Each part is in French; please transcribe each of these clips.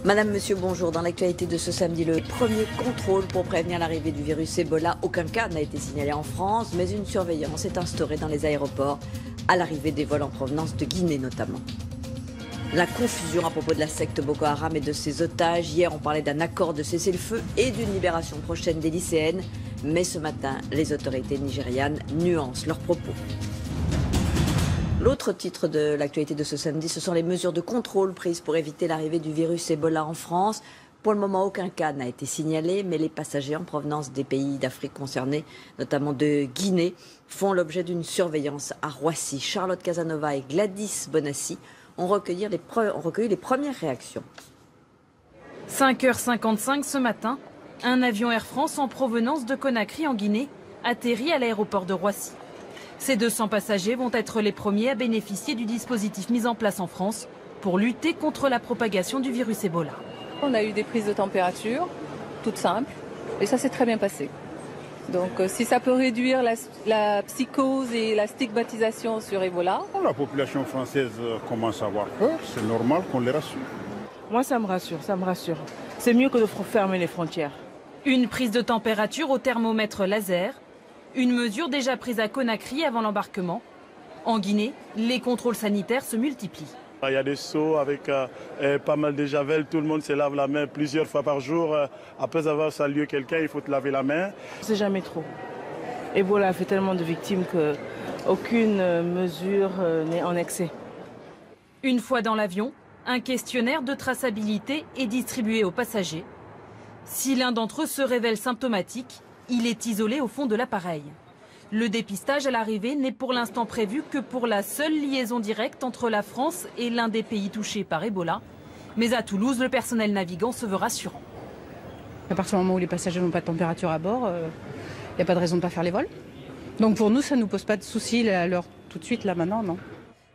Madame, monsieur, bonjour. Dans l'actualité de ce samedi, le premier contrôle pour prévenir l'arrivée du virus Ebola. Aucun cas n'a été signalé en France, mais une surveillance est instaurée dans les aéroports à l'arrivée des vols en provenance de Guinée notamment. La confusion à propos de la secte Boko Haram et de ses otages. Hier, on parlait d'un accord de cessez-le-feu et d'une libération prochaine des lycéennes. Mais ce matin, les autorités nigérianes nuancent leurs propos. L'autre titre de l'actualité de ce samedi, ce sont les mesures de contrôle prises pour éviter l'arrivée du virus Ebola en France. Pour le moment, aucun cas n'a été signalé, mais les passagers en provenance des pays d'Afrique concernés, notamment de Guinée, font l'objet d'une surveillance à Roissy. Charlotte Casanova et Gladys Bonassi ont recueilli les premières réactions. 5h55 ce matin, un avion Air France en provenance de Conakry en Guinée atterrit à l'aéroport de Roissy. Ces 200 passagers vont être les premiers à bénéficier du dispositif mis en place en France pour lutter contre la propagation du virus Ebola. On a eu des prises de température, toutes simples, et ça s'est très bien passé. Donc si ça peut réduire la psychose et la stigmatisation sur Ebola. La population française commence à avoir peur, c'est normal qu'on les rassure. Moi ça me rassure. C'est mieux que de fermer les frontières. Une prise de température au thermomètre laser. Une mesure déjà prise à Conakry avant l'embarquement. En Guinée, les contrôles sanitaires se multiplient. Il y a des seaux avec pas mal de javel, tout le monde se lave la main plusieurs fois par jour. Après avoir salué quelqu'un, il faut te laver la main. C'est jamais trop. Ebola fait tellement de victimes qu'aucune mesure n'est en excès. Une fois dans l'avion, un questionnaire de traçabilité est distribué aux passagers. Si l'un d'entre eux se révèle symptomatique, il est isolé au fond de l'appareil. Le dépistage à l'arrivée n'est pour l'instant prévu que pour la seule liaison directe entre la France et l'un des pays touchés par Ebola. Mais à Toulouse, le personnel navigant se veut rassurant. À partir du moment où les passagers n'ont pas de température à bord, il n'y a pas de raison de ne pas faire les vols. Donc pour nous, ça ne nous pose pas de soucis à l'heure tout de suite, là maintenant, non.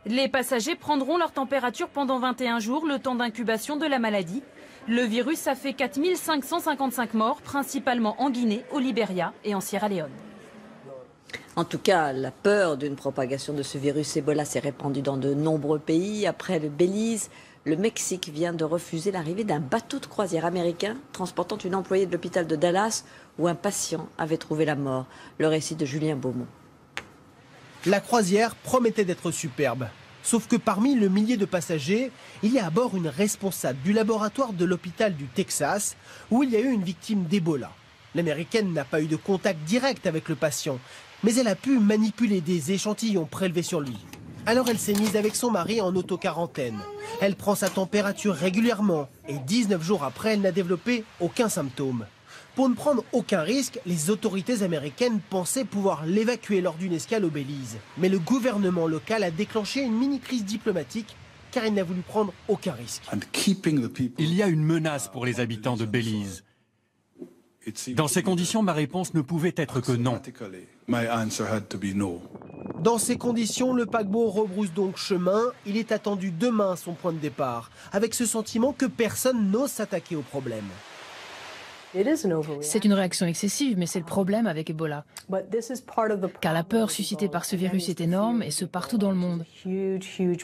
Les passagers prendront leur température pendant 21 jours, le temps d'incubation de la maladie. Le virus a fait 4555 morts, principalement en Guinée, au Libéria et en Sierra Leone. En tout cas, la peur d'une propagation de ce virus Ebola s'est répandue dans de nombreux pays. Après le Belize, le Mexique vient de refuser l'arrivée d'un bateau de croisière américain transportant une employée de l'hôpital de Dallas où un patient avait trouvé la mort. Le récit de Julien Beaumont. La croisière promettait d'être superbe. Sauf que parmi le millier de passagers, il y a à bord une responsable du laboratoire de l'hôpital du Texas où il y a eu une victime d'Ebola. L'américaine n'a pas eu de contact direct avec le patient, mais elle a pu manipuler des échantillons prélevés sur lui. Alors elle s'est mise avec son mari en auto-quarantaine. Elle prend sa température régulièrement et 19 jours après, elle n'a développé aucun symptôme. Pour ne prendre aucun risque, les autorités américaines pensaient pouvoir l'évacuer lors d'une escale au Belize. Mais le gouvernement local a déclenché une mini-crise diplomatique car il n'a voulu prendre aucun risque. Il y a une menace pour les habitants de Belize. Dans ces conditions, ma réponse ne pouvait être que non. Dans ces conditions, le paquebot rebrousse donc chemin. Il est attendu demain à son point de départ, avec ce sentiment que personne n'ose s'attaquer au problème. C'est une réaction excessive, mais c'est le problème avec Ebola. Car la peur suscitée par ce virus est énorme, et ce partout dans le monde.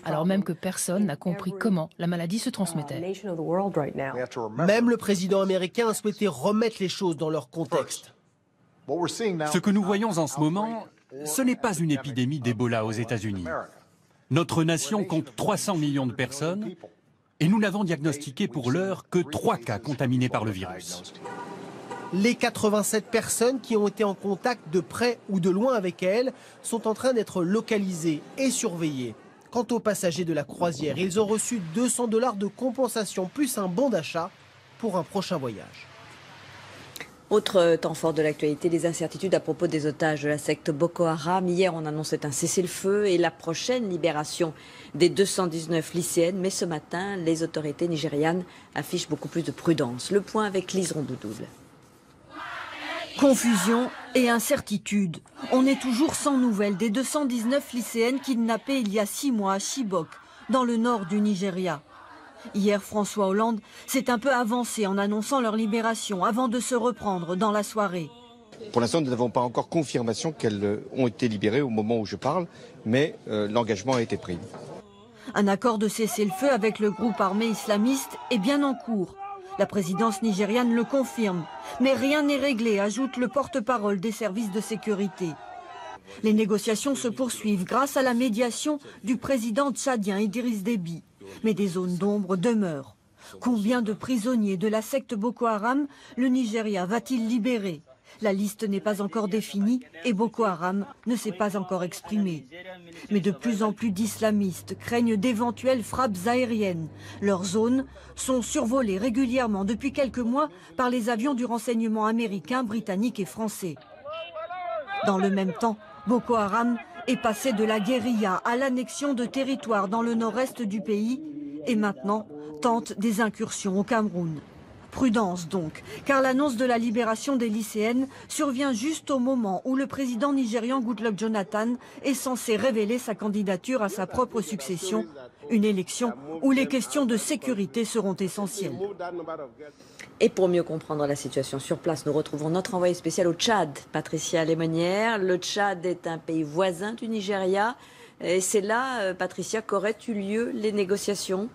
Alors même que personne n'a compris comment la maladie se transmettait. Même le président américain a souhaité remettre les choses dans leur contexte. Ce que nous voyons en ce moment, ce n'est pas une épidémie d'Ebola aux États-Unis. Notre nation compte 300 millions de personnes. Et nous n'avons diagnostiqué pour l'heure que 3 cas contaminés par le virus. Les 87 personnes qui ont été en contact de près ou de loin avec elle sont en train d'être localisées et surveillées. Quant aux passagers de la croisière, ils ont reçu 200 $ de compensation plus un bon d'achat pour un prochain voyage. Autre temps fort de l'actualité, les incertitudes à propos des otages de la secte Boko Haram. Hier, on annonçait un cessez-le-feu et la prochaine libération des 219 lycéennes. Mais ce matin, les autorités nigérianes affichent beaucoup plus de prudence. Le point avec Lise Rondoudouble. Confusion et incertitude. On est toujours sans nouvelles des 219 lycéennes kidnappées il y a 6 mois à Chibok, dans le nord du Nigeria. Hier, François Hollande s'est un peu avancé en annonçant leur libération avant de se reprendre dans la soirée. Pour l'instant, nous n'avons pas encore confirmation qu'elles ont été libérées au moment où je parle, mais l'engagement a été pris. Un accord de cessez-le-feu avec le groupe armé islamiste est bien en cours. La présidence nigériane le confirme. Mais rien n'est réglé, ajoute le porte-parole des services de sécurité. Les négociations se poursuivent grâce à la médiation du président tchadien Idriss Déby. Mais des zones d'ombre demeurent. Combien de prisonniers de la secte Boko Haram le Nigeria va-t-il libérer? La liste n'est pas encore définie et Boko Haram ne s'est pas encore exprimé. Mais de plus en plus d'islamistes craignent d'éventuelles frappes aériennes. Leurs zones sont survolées régulièrement depuis quelques mois par les avions du renseignement américain, britannique et français. Dans le même temps, Boko Haram est passé de la guérilla à l'annexion de territoires dans le nord-est du pays et maintenant tente des incursions au Cameroun. Prudence donc, car l'annonce de la libération des lycéennes survient juste au moment où le président nigérian Goodluck Jonathan est censé révéler sa candidature à sa propre succession, une élection où les questions de sécurité seront essentielles. Et pour mieux comprendre la situation sur place, nous retrouvons notre envoyée spéciale au Tchad, Patricia Lémonière. Le Tchad est un pays voisin du Nigeria. Et c'est là, Patricia, qu'auraient eu lieu les négociations?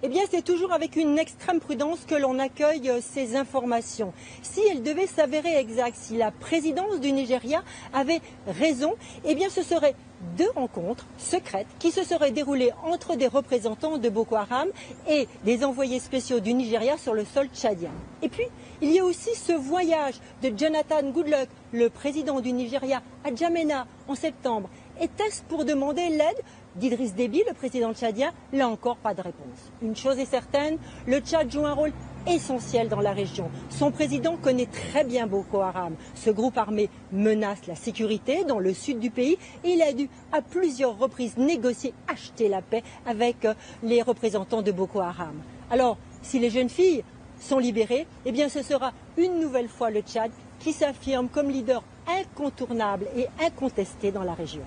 Eh bien, c'est toujours avec une extrême prudence que l'on accueille ces informations. Si elles devaient s'avérer exactes, si la présidence du Nigeria avait raison, eh bien, ce seraient deux rencontres secrètes qui se seraient déroulées entre des représentants de Boko Haram et des envoyés spéciaux du Nigeria sur le sol tchadien. Et puis, il y a aussi ce voyage de Jonathan Goodluck, le président du Nigeria, à Djamena en septembre. Était-ce pour demander l'aide d'Idriss Déby, le président tchadien? Là encore, pas de réponse. Une chose est certaine, le Tchad joue un rôle essentiel dans la région. Son président connaît très bien Boko Haram. Ce groupe armé menace la sécurité dans le sud du pays et il a dû à plusieurs reprises négocier, acheter la paix avec les représentants de Boko Haram. Alors, si les jeunes filles sont libérées, eh bien ce sera une nouvelle fois le Tchad qui s'affirme comme leader incontournable et incontesté dans la région.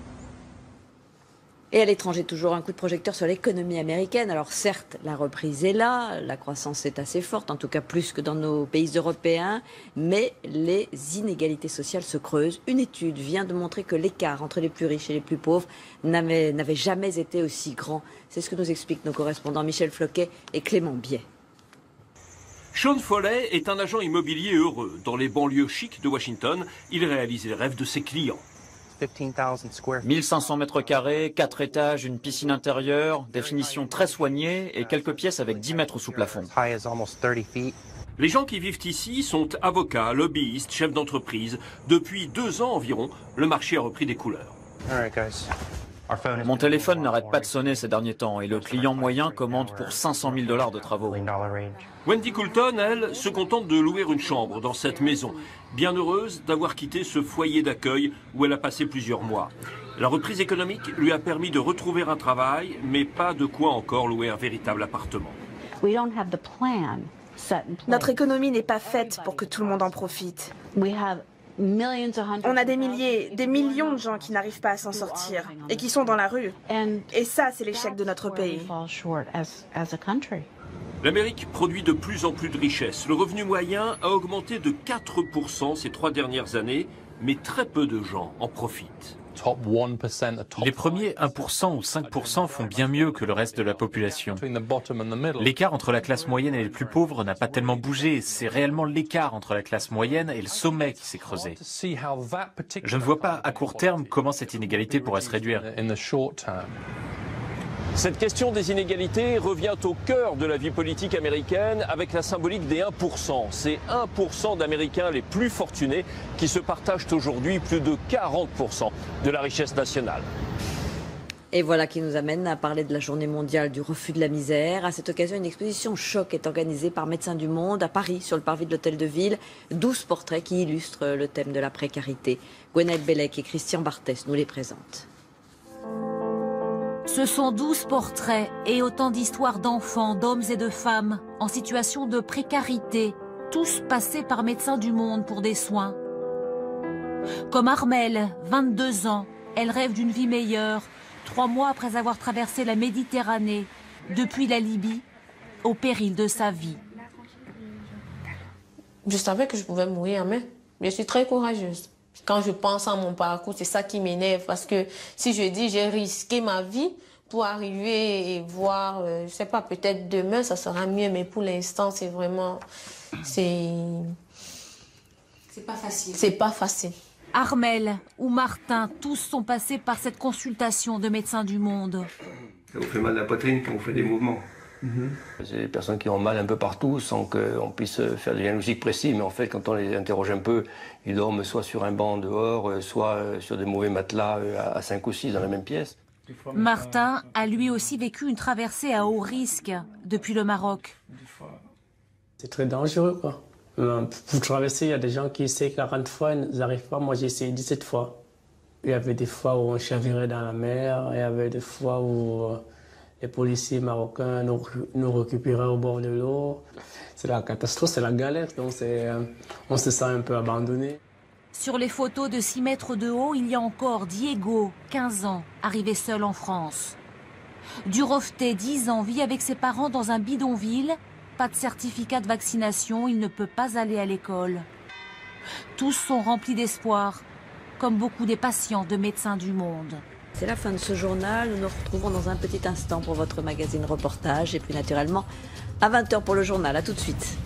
Et à l'étranger, toujours un coup de projecteur sur l'économie américaine. Alors certes, la reprise est là, la croissance est assez forte, en tout cas plus que dans nos pays européens, mais les inégalités sociales se creusent. Une étude vient de montrer que l'écart entre les plus riches et les plus pauvres n'avait jamais été aussi grand. C'est ce que nous expliquent nos correspondants Michel Floquet et Clément Biet. Sean Foley est un agent immobilier heureux. Dans les banlieues chics de Washington, il réalise les rêves de ses clients. 1500 mètres carrés, 4 étages, une piscine intérieure, des finitions très soignées et quelques pièces avec 10 mètres sous plafond. Les gens qui vivent ici sont avocats, lobbyistes, chefs d'entreprise. Depuis 2 ans environ, le marché a repris des couleurs. Mon téléphone n'arrête pas de sonner ces derniers temps et le client moyen commande pour 500 000 $ de travaux. Wendy Coulton, elle, se contente de louer une chambre dans cette maison. Bien heureuse d'avoir quitté ce foyer d'accueil où elle a passé plusieurs mois. La reprise économique lui a permis de retrouver un travail, mais pas de quoi encore louer un véritable appartement. Notre économie n'est pas faite pour que tout le monde en profite. On a des milliers, des millions de gens qui n'arrivent pas à s'en sortir et qui sont dans la rue. Et ça, c'est l'échec de notre pays. L'Amérique produit de plus en plus de richesses. Le revenu moyen a augmenté de 4% ces 3 dernières années, mais très peu de gens en profitent. Les premiers 1% ou 5% font bien mieux que le reste de la population. L'écart entre la classe moyenne et les plus pauvres n'a pas tellement bougé. C'est réellement l'écart entre la classe moyenne et le sommet qui s'est creusé. Je ne vois pas à court terme comment cette inégalité pourrait se réduire. Cette question des inégalités revient au cœur de la vie politique américaine avec la symbolique des 1%. Ces 1% d'Américains les plus fortunés qui se partagent aujourd'hui plus de 40% de la richesse nationale. Et voilà qui nous amène à parler de la journée mondiale du refus de la misère. À cette occasion, une exposition choc est organisée par Médecins du Monde à Paris, sur le parvis de l'Hôtel de Ville. 12 portraits qui illustrent le thème de la précarité. Gwenaëlle Bellec et Christian Barthès nous les présentent. Ce sont 12 portraits et autant d'histoires d'enfants, d'hommes et de femmes en situation de précarité, tous passés par Médecins du Monde pour des soins. Comme Armelle, 22 ans, elle rêve d'une vie meilleure, 3 mois après avoir traversé la Méditerranée, depuis la Libye, au péril de sa vie. Je savais que je pouvais mourir, mais je suis très courageuse. Quand je pense à mon parcours, c'est ça qui m'énerve. Parce que si je dis j'ai risqué ma vie pour arriver et voir, je sais pas, peut-être demain ça sera mieux. Mais pour l'instant, c'est vraiment... C'est pas facile. C'est pas facile. Armel ou Martin, tous sont passés par cette consultation de Médecins du Monde. Ça vous fait mal à la poitrine quand vous faites des mouvements. C'est des personnes qui ont mal un peu partout sans qu'on puisse faire des diagnostics précis. Mais en fait, quand on les interroge un peu, ils dorment soit sur un banc dehors, soit sur des mauvais matelas à 5 ou 6 dans la même pièce. Martin a lui aussi vécu une traversée à haut risque depuis le Maroc. C'est très dangereux, quoi. Pour traverser, il y a des gens qui essaient 40 fois, ils n'arrivent pas. Moi, j'ai essayé 17 fois. Il y avait des fois où on chavirait dans la mer, il y avait des fois où les policiers marocains nous récupéraient au bord de l'eau. C'est la catastrophe, c'est la galère, donc on se sent un peu abandonné. Sur les photos de 6 mètres de haut, il y a encore Diego, 15 ans, arrivé seul en France. Durovté, 10 ans, vit avec ses parents dans un bidonville. Pas de certificat de vaccination, il ne peut pas aller à l'école. Tous sont remplis d'espoir, comme beaucoup des patients de Médecins du Monde. C'est la fin de ce journal. Nous nous retrouvons dans un petit instant pour votre magazine reportage et puis naturellement à 20h pour le journal. À tout de suite.